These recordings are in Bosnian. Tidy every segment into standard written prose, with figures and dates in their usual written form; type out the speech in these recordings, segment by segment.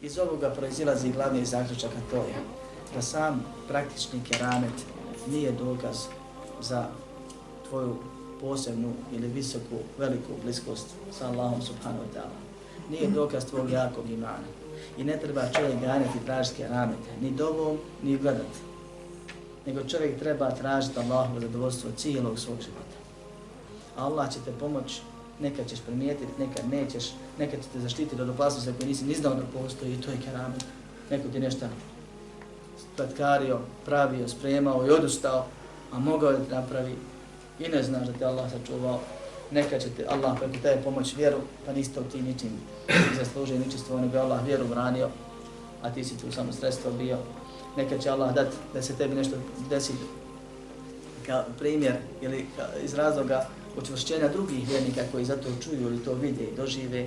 Iz ovoga proizilazi glavni zaključak, a to je da sam praktični keramet nije dokaz za tvoju posebnu ili visoku, veliku bliskost sa Allahom subhanahu wa ta'ala. Nije dokaz tvojeg jakog imana. I ne treba čovjek ganjati tražiti keramete, ni dovom, ni gledati. Nego čovjek treba tražiti Allahovo zadovoljstvo cijelog svog života. Allah će te pomoći, nekad ćeš primijetiti, nekad nećeš, nekad će te zaštititi od opasnosti koje nisi ni znao da postoji i to je keramet. Neko ti nešto spletkario, pravio, spremao i odustao, a mogao da ti napravi i ne znaš da te Allah sačuvao. Nekad će te Allah preko tebe pomoći vjeru, pa nisi to ti ničim zaslužio, ničestvo, nego Allah vjeru branio, a ti si tu samo sredstvo bio. Nekad će Allah dati da se tebi nešto desi kao primjer ili iz razloga učvršćenja drugih vjernika koji za to čuju ili to vide i dožive,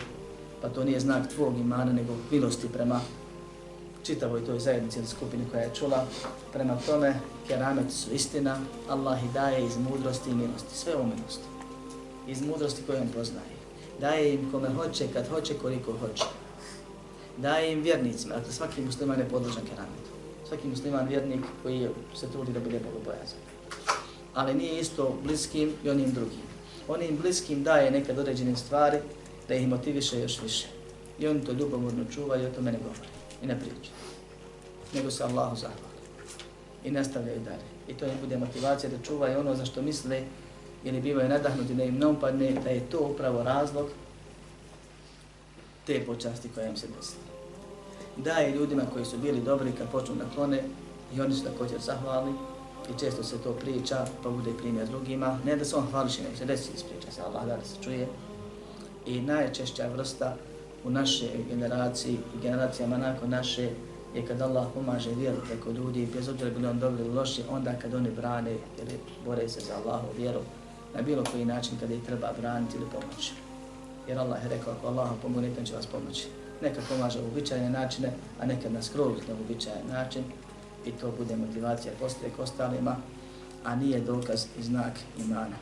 pa to nije znak tvog imana, nego milosti prema čitavoj toj zajednici ili skupini koja je čula. Prema tome, keramet su istina, Allah ih daje iz mudrosti i milosti, sve u milosti. Iz mudrosti koju on poznaje. Daje im kome hoće, kad hoće, koliko hoće. Daje im vjernicima, dakle svaki musliman je podložan kerametu. Svaki musliman vjernik koji se trudi da bude bogobojazan. Ali nije isto bliskim i onim drugim. Onim bliskim daje nekad određene stvari da ih motiviše još više. I oni to ljubomorno čuvaju i o tome ne govore i ne pričaju. Nego se Allahu zahvali i nastavljaju dalje. I to im bude motivacija da čuvaju ono za što misle ili bivaju nadahnuti da im ne upadne, da je to upravo razlog te počasti koja im se desila. Daje ljudima koji su bili dobri kad počnu da klone i oni su također zahvalni i često se to priča pa bude primjer drugima. Ne da se on hvališi, nego se desi ispriča se Allah, da se čuje. I najčešća vrsta u našoj generaciji i generacijama nakon naše je kad Allah pomaže vjeru preko ljudi, bez obzira bili on dobri ili loši, onda kad oni brane ili bore se za Allahovu vjeru na bilo koji način kada ih treba braniti ili pomoći. Jer Allah je rekao, ako Allah pomogne, nekad će vas pomoći. Nekad pomaže u uobičajene načine, a nekad nas skroz na uobičajen način i to bude motivacija postoje k ostalima, a nije dokaz i znak imana.